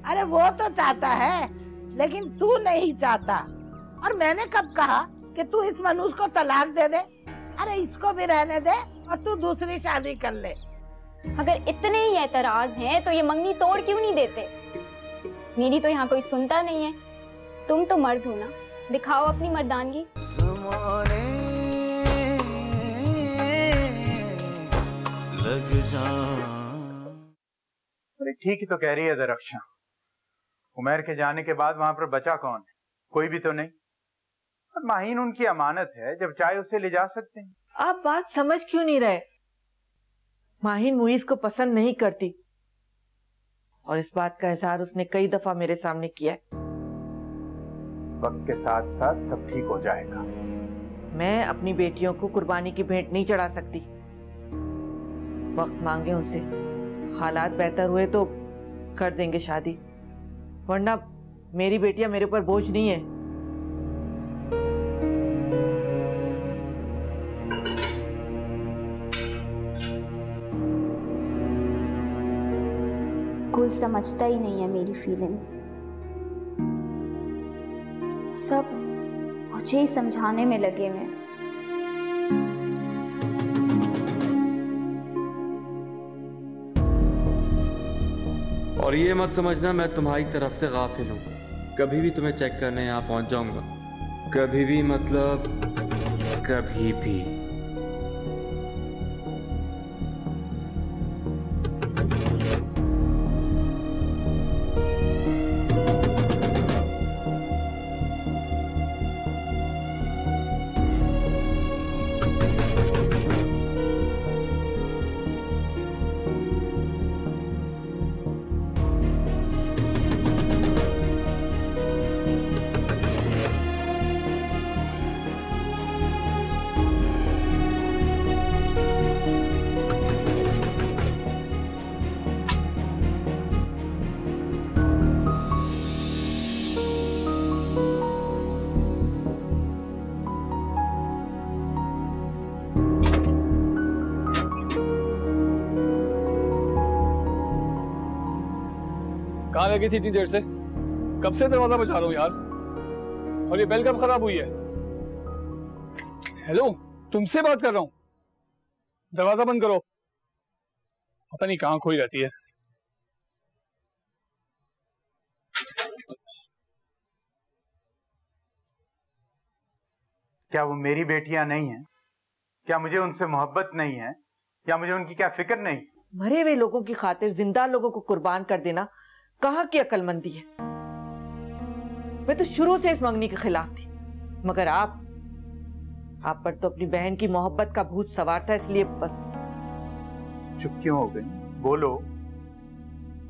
अरे वो तो चाहता है, लेकिन तू नहीं चाहता। और मैंने कब कहा कि तू इस मनूस को तलाक दे दे? अरे इसको भी रहने दे और तू दूसरी शादी कर ले। अगर इतने ही एतराज हैं तो ये मंगनी तोड़ क्यों नहीं देते? मेरी तो यहाँ कोई सुनता नहीं है। तुम तो मर्द हो ना, दिखाओ अपनी मर्दानगी। लग जा। अरे ठीक ही तो कह रही है दरख्शा। उमर के जाने के बाद वहां पर बचा कौन है? कोई भी तो नहीं। और माहीन उनकी अमानत है, जब चाहे उसे ले जा सकते हैं। आप बात समझ क्यों नहीं रहे? माहीन मुईज को पसंद नहीं करती और इस बात का इजहार उसने कई दफा मेरे सामने किया है। वक्त के साथ साथ सब ठीक हो जाएगा। मैं अपनी बेटियों को कुर्बानी की भेंट नहीं चढ़ा सकती। वक्त मांगे उनसे, हालात बेहतर हुए तो कर देंगे शादी, वरना मेरी बेटियां मेरे ऊपर बोझ नहीं है। कोई समझता ही नहीं है मेरी फीलिंग्स। सब मुझे ही समझाने में लगे हैं। और ये मत समझना मैं तुम्हारी तरफ से गाफिल हूँ। कभी भी तुम्हें चेक करने यहाँ पहुँच जाऊंगा। कभी भी मतलब कभी भी। कहाँ लगी थी इतनी देर से? कब से दरवाजा बजा रहा हूँ यार, और ये बेल कब खराब हुई है? हेलो, तुमसे बात कर रहा हूँ, दरवाजा बंद करो। पता नहीं कहाँ खोई रहती है। क्या वो मेरी बेटियां नहीं हैं? क्या मुझे उनसे मोहब्बत नहीं है? क्या मुझे उनकी क्या फिक्र नहीं? मरे हुए लोगों की खातिर जिंदा लोगों को कुर्बान कर देना कहाँ की अक्लमंदी है? मैं तो शुरू से इस मंगनी के खिलाफ थी, मगर आप पर तो अपनी बहन की मोहब्बत का भूत सवार था, इसलिए बस। चुप क्यों हो गई? बोलो।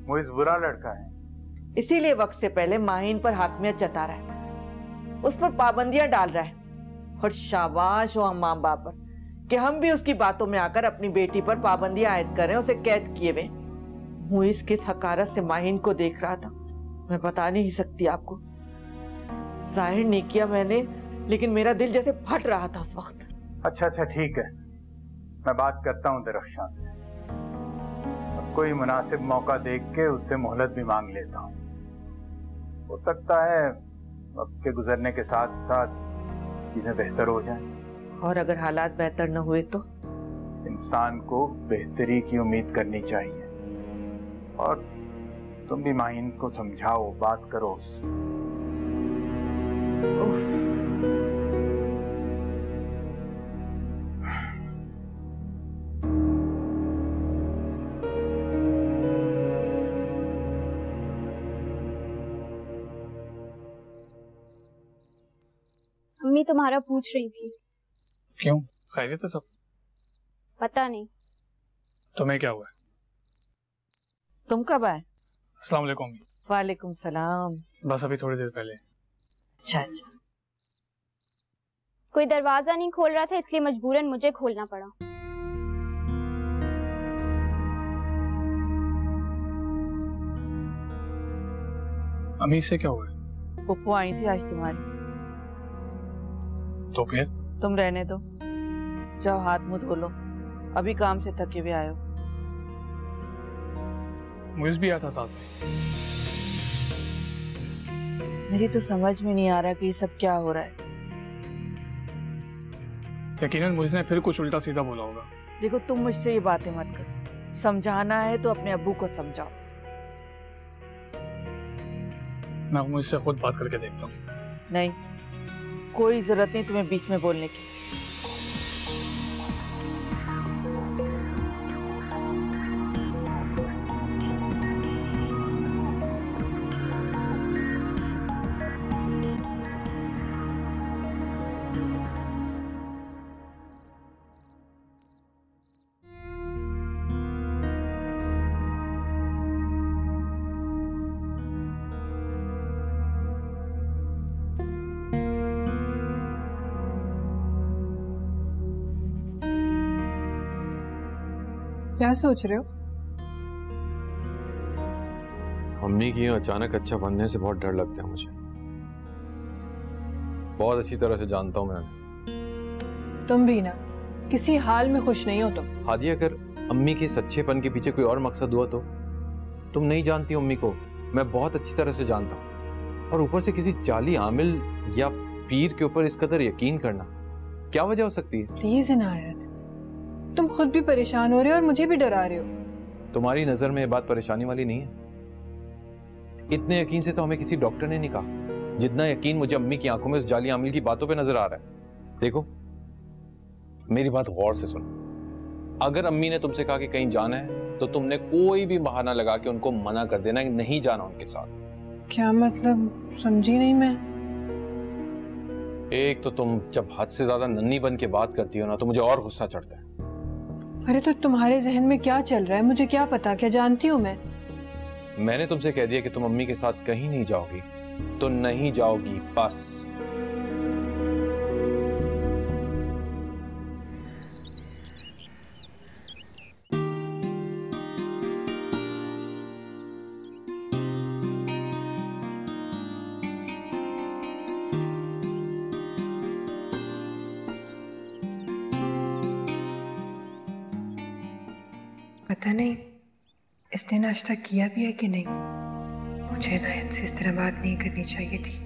मुइज़ बुरा लड़का है, इसीलिए वक्त से पहले माहीन पर हाकमियत जता रहा है, उस पर पाबंदियां डाल रहा है। और शाबाश हो हम माँ बाप पर कि हम भी उसकी बातों में आकर अपनी बेटी पर पाबंदियां आयद करें, उसे कैद किए हुए। मुइज़ किस हकारत से माहीन को देख रहा था मैं बता नहीं सकती आपको। जाहिर नहीं किया मैंने, लेकिन मेरा दिल जैसे फट रहा था उस वक्त। अच्छा ठीक है, मैं बात करता हूँ दरख्शां से। अब कोई मुनासिब मौका देख के उससे मोहलत भी मांग लेता हूँ। हो सकता है वक्त के गुजरने के साथ साथ चीजें बेहतर हो जाएं। और अगर हालात बेहतर न हुए तो? इंसान को बेहतरी की उम्मीद करनी चाहिए। और तुम भी माहीन को समझाओ, बात करो उससे। मम्मी तुम्हारा पूछ रही थी। क्यों, खैरियत है सब? पता नहीं। तुम्हें क्या हुआ? तुम कब आए? अस्सलाम वालेकुम। वालेकुम सलाम। बस अभी थोड़ी देर पहले। अच्छा। कोई दरवाजा नहीं खोल रहा था, इसलिए मजबूरन मुझे खोलना पड़ा। अम्मी से क्या हुआ? पप्पू आई थी आज तुम्हारी। तो फिर? तुम रहने दो, जाओ हाथ मुंह धो लो, अभी काम से थके हुए आए हो। मुझे भी आया था साथ में। मेरी तो समझ में नहीं आ रहा कि ये सब क्या हो रहा है। यकीनन मुझसे फिर कुछ उल्टा सीधा बोला होगा। देखो तुम मुझसे ये बातें मत करो, समझाना है तो अपने अब्बू को समझाओ। मैं मुझसे खुद बात करके देखता हूँ। नहीं, कोई जरूरत नहीं तुम्हें बीच में बोलने की। क्या सोच रहे हो? अम्मी की अचानक अच्छा बनने से बहुत डर लगता है मुझे। बहुत अच्छी तरह से जानता हूँ मैं। तुम भी ना किसी हाल में खुश नहीं हो तुम। हादिया, अगर अम्मी के सच्चेपन के पीछे कोई और मकसद हुआ तो? तुम नहीं जानती अम्मी को, मैं बहुत अच्छी तरह से जानता हूँ। और ऊपर से किसी जाली आमिल या पीर के ऊपर इस कदर यकीन करना, क्या वजह हो सकती है? प्लीज इनायत, तुम खुद भी परेशान हो रहे हो और मुझे भी डरा रहे हो। तुम्हारी नजर में ये बात परेशानी वाली नहीं है? इतने यकीन से तो हमें किसी डॉक्टर ने नहीं कहा जितना यकीन मुझे अम्मी की आंखों में उस जाली आमिल की बातों पे नजर आ रहा है। देखो, मेरी बात गौर से सुनो। अगर अम्मी ने तुमसे कहा कि कहीं जाना है तो तुमने कोई भी बहाना लगा के उनको मना कर देना कि नहीं जाना उनके साथ। क्या मतलब? समझी नहीं मैं। एक तो तुम जब हद से ज्यादा नन्ही बन के बात करती हो ना तो मुझे और गुस्सा चढ़ता है। अरे तो तुम्हारे जहन में क्या चल रहा है मुझे क्या पता, क्या जानती हूँ मैं? मैंने तुमसे कह दिया कि तुम अम्मी के साथ कहीं नहीं जाओगी तो नहीं जाओगी, बस। पता नहीं इसने नाश्ता किया भी है कि नहीं। मुझे इनायत से इस तरह बात नहीं करनी चाहिए थी।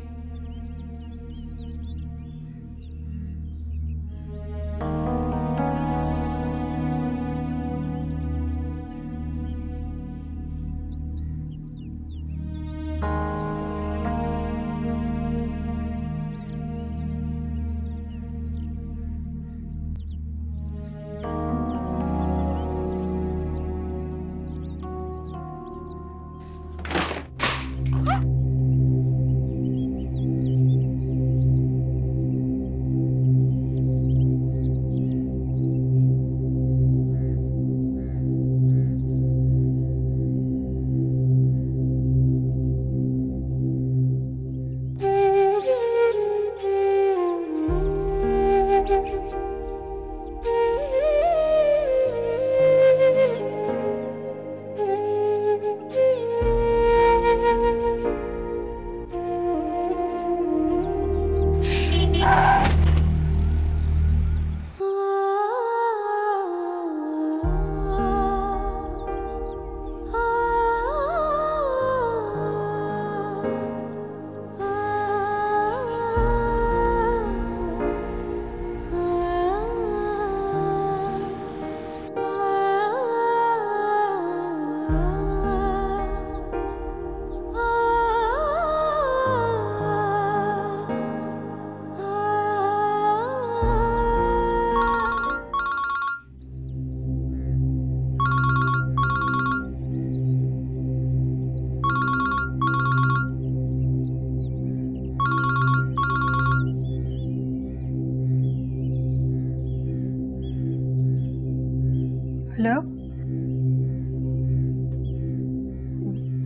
हेलो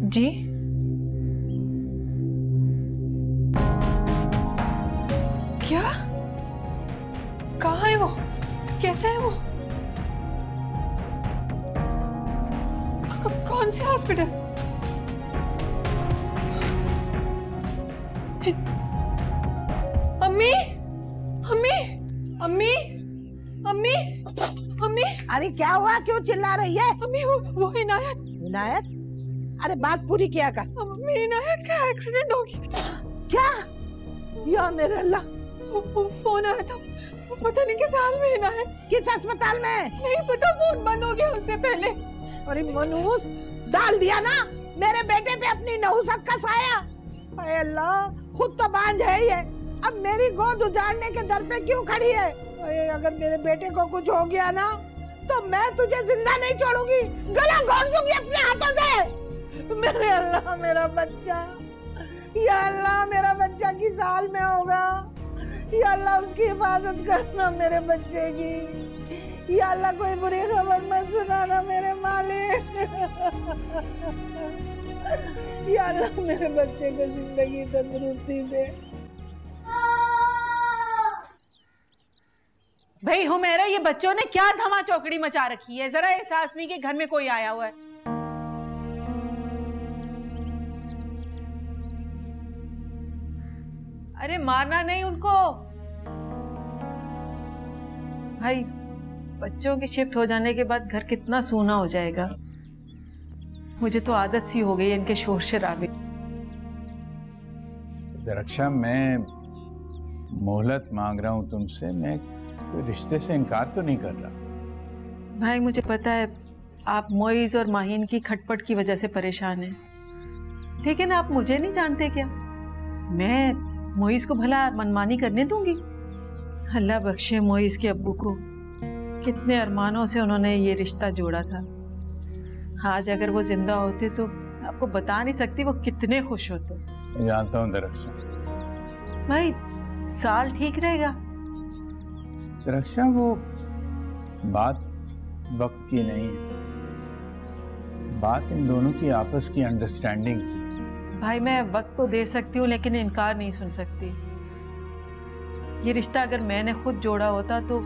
जी, क्या? कहाँ है वो? कैसे है वो? कौन से हॉस्पिटल? अम्मी, अम्मी, अम्मी, अम्मी, अम्मी। अरे क्या हुआ, क्यों चिल्ला रही है? अम्मी वो इनायत। इनायत? अरे बात पूरी किया कर। अम्मी इनायत का एक्सीडेंट हो गया। क्या? या मेरे अल्लाह, फोन आया था, पता नहीं किस हाल में है। किस अस्पताल में? नहीं पता, फोन बंद हो गया उससे पहले। अरे मनहूस, डाल दिया ना मेरे बेटे पे अपनी नहुसत का साया। अरे अल्लाह, खुद तो बांझ है ही है, अब मेरी गोद उजाड़ने के दर पे क्यों खड़ी है? अरे अगर मेरे बेटे को कुछ हो गया ना तो मैं तुझे जिंदा नहीं छोड़ूंगी, गला घोट दूंगी अपने हाथों से। मेरे अल्लाह, मेरा बच्चा, या अल्लाह मेरा बच्चा किस हाल में होगा? या अल्लाह उसकी हिफाजत करना मेरे बच्चे की। या अल्लाह कोई बुरी खबर मत सुनाना मेरे मालिक। या अल्लाह मेरे बच्चे को जिंदगी तंदुरुस्ती दे। भाई हुमैरा, ये बच्चों ने क्या धमा चौकड़ी मचा रखी है? जरा एहसास नहीं कि घर में कोई आया हुआ है। अरे मारना नहीं उनको। भाई बच्चों के शिफ्ट हो जाने के बाद घर कितना सूना हो जाएगा। मुझे तो आदत सी हो गई है इनके शोर शराबे। रक्षा, मैं मोहलत मांग रहा हूं तुमसे, मैं कोई रिश्ते से इनकार तो नहीं कर रहा। भाई मुझे पता है आप मोइज और माहीन की खटपट की वजह से परेशान हैं, ठीक है ना? आप मुझे नहीं जानते क्या? मैं मोइज को भला मनमानी करने दूंगी? अल्लाह बख्शे मोइज के अब्बू को, कितने अरमानों से उन्होंने ये रिश्ता जोड़ा था। आज अगर वो जिंदा होते तो आपको बता नहीं सकती वो कितने खुश होते। जानता हूँ दरक्षा। भाई साल ठीक रहेगा। दरक्षा, वो बात वक्त की नहीं, बात इन दोनों की आपस की अंडरस्टैंडिंग की। भाई मैं वक्त तो दे सकती हूँ लेकिन इनकार नहीं सुन सकती। ये रिश्ता अगर मैंने खुद जोड़ा होता तो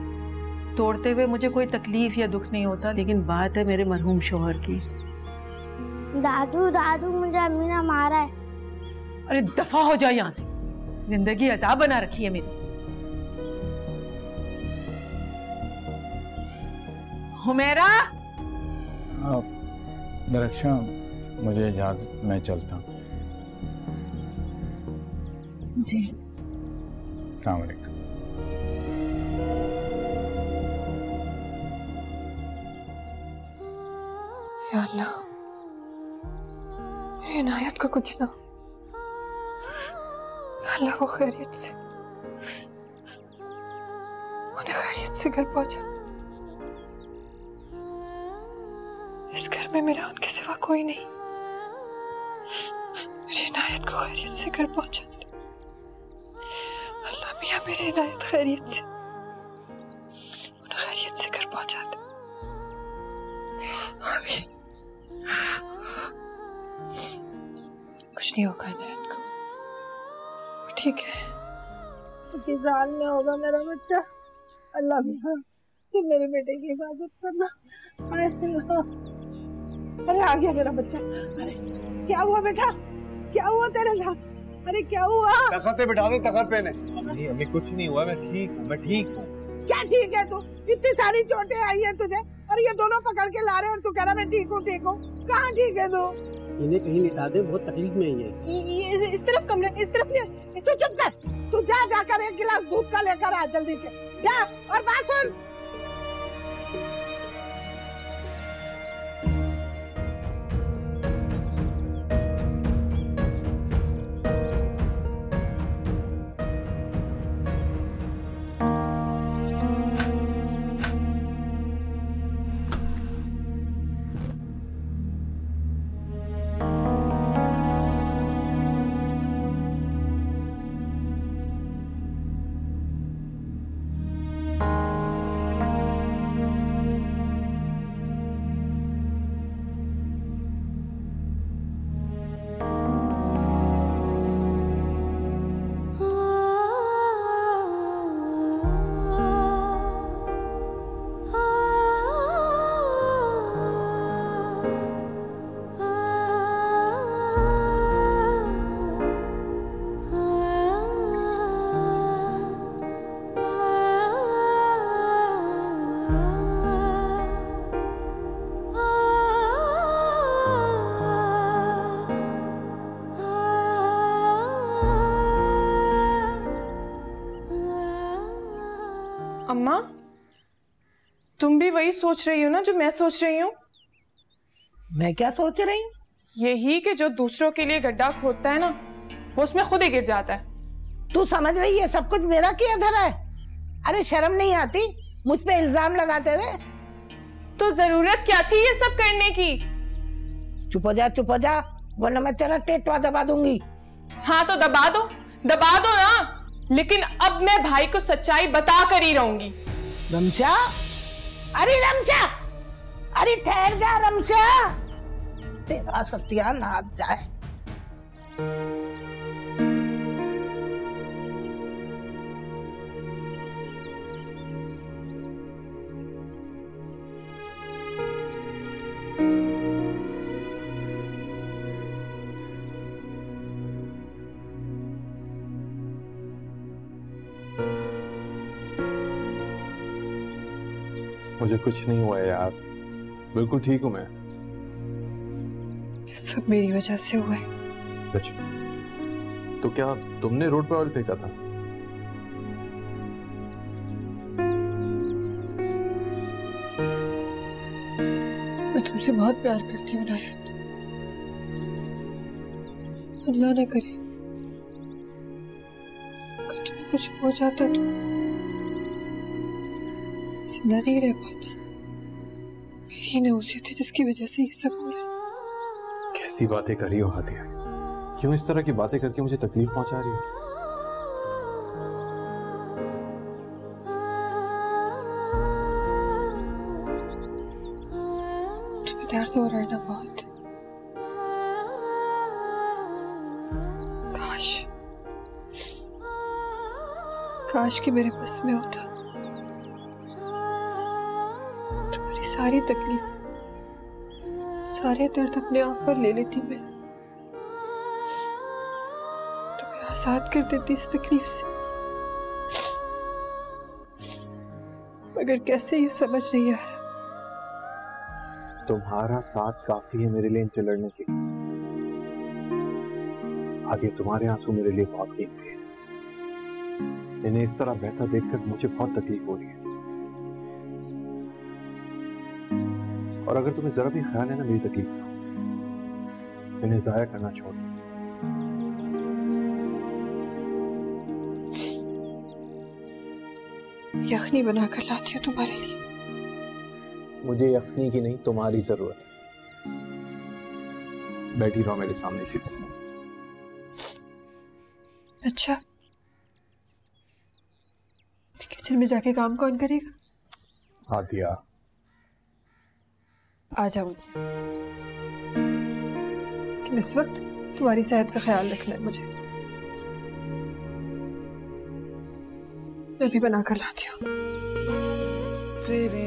तोड़ते हुए मुझे कोई तकलीफ या दुख नहीं होता, लेकिन बात है मेरे मरहूम शोहर की। दादू दादू, मुझे अम्मी ने मारा है। अरे दफा हो जाए यहाँ से, जिंदगी अजाब बना रखी है मेरी। हुमैरा, दरक्षा मुझे इजाजत, मैं चलता हूँ। जी अस्सलाम वालेकुम। या अल्लाह, मेरी इनायत को कुछ ना, अल्लाह को खैरियत से, उन्हें खैरियत से घर पहुंचा। इस घर में मेरा उनके सिवा कोई नहीं। मेरी इनायत को खैरियत से घर पहुंचा। अल्लाह मियां मेरी इनायत खैरियत से, उन्हें खैरियत से घर पहुंचा दे। आमीन। कुछ नहीं होगा इनायत को, ठीक है। किस हाल में होगा मेरा बच्चा? अल्लाह मियां, तुम मेरे बेटे की हिफाजत करना। अरे आ गया मेरा बच्चा। अरे क्या हुआ बेटा, क्या हुआ तेरे साथ? अरे क्या हुआ? तखत पे बिठा दे, तखत पे ने। नहीं अम्मी, कुछ नहीं हुआ, मैं ठीक हूँ, मैं ठीक हूँ। क्या ठीक है तू? इतनी सारी चोटें आई है तुझे और ये दोनों पकड़ के ला रहे हैं और तू कह रहा मैं ठीक हूँ ठीक हूँ। कहाँ ठीक है तू? इन्हें कहीं लिटा दे, बहुत तकलीफ में है ये। इस तरफ कमरे, इस तरफ ले। तू चुप कर, तू जा जाकर एक गिलास दूध का लेकर आ जल्दी से जा। और बात सुन, अम्मा, तुम भी वही सोच रही हो ना जो मैं सोच रही हूँ? मैं क्या सोच रही हूँ? यही कि जो दूसरों के लिए गड्ढा खोदता है ना, वो उसमें खुद ही गिर जाता है। तू समझ रही है सब कुछ मेरा किया धरा है? अरे शर्म नहीं आती मुझ पे इल्जाम लगाते हुए? तो जरूरत क्या थी ये सब करने की? चुप हो जा, वरना मैं तेरा टेटवा दबा दूंगी। हाँ तो दबा दो ना, लेकिन अब मैं भाई को सच्चाई बता कर ही रहूंगी। रमशा, अरे ठहर जा रमशा, तेरा सत्यानाश जाए। मुझे कुछ नहीं हुआ यार, बिल्कुल ठीक हूं मैं। सब मेरी वजह से हुआ है। अच्छा, तो क्या तुमने रोड पे ऑयल फेंका था? मैं तुमसे बहुत प्यार करती हूँ नायन। अल्लाह न करे अगर तुम्हें कुछ हो जाता तो जिंदा नहीं रह पाती। मेरी ही नौसियत है जिसकी वजह से ये सब हो रहा है। कैसी बातें कर रही हो हादिया? क्यों इस तरह की बातें करके मुझे तकलीफ पहुंचा रही हो? तुम्हें दर्द हो रहा है ना बहुत? काश कि मेरे बस में होता। तुम्हारी सारी तकलीफ, सारे दर्द अपने आप पर ले लेती मैं, तुम्हें आजाद कर देती इस तकलीफ से। मगर कैसे ये समझ नहीं आ रहा। तुम्हारा साथ काफी है मेरे लिए इनसे लड़ने के। आगे तुम्हारे आंसू मेरे लिए बहुत कीमती है। इन्हें इस तरह बहता देखकर मुझे बहुत तकलीफ हो रही है। और अगर तुम्हें जरा भी ख्याल है ना मेरी तकलीफ का, इन्हें जाया करना छोड़ दो। यखनी बनाकर लाती हूँ तुम्हारे लिए। मुझे यखनी की नहीं, तुम्हारी जरूरत है। बैठी रहो मेरे सामने सीधे। अच्छा, किचन में जाके काम कौन करेगा? हादिया, आ जाओ। लेकिन इस वक्त तुम्हारी सेहत का ख्याल रखना है मुझे। मैं भी बना कर लाती हूँ। तेरे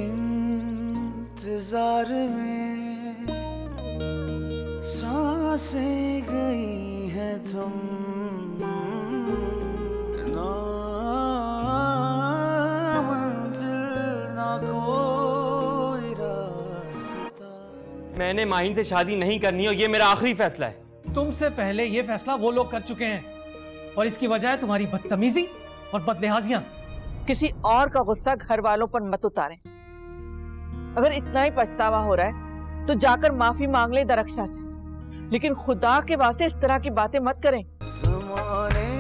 इंतजार में सांसें गई है तुम, ना मंजिल ना कोई रास्ता। मैंने माहिन से शादी नहीं करनी और ये मेरा आखिरी फैसला है। तुमसे पहले ये फैसला वो लोग कर चुके हैं और इसकी वजह है तुम्हारी बदतमीजी और बदलिहाजियां। किसी और का गुस्सा घर वालों पर मत उतारें। अगर इतना ही पछतावा हो रहा है तो जाकर माफी मांग ले दरख्शा से, लेकिन खुदा के वास्ते इस तरह की बातें मत करें। ज़माने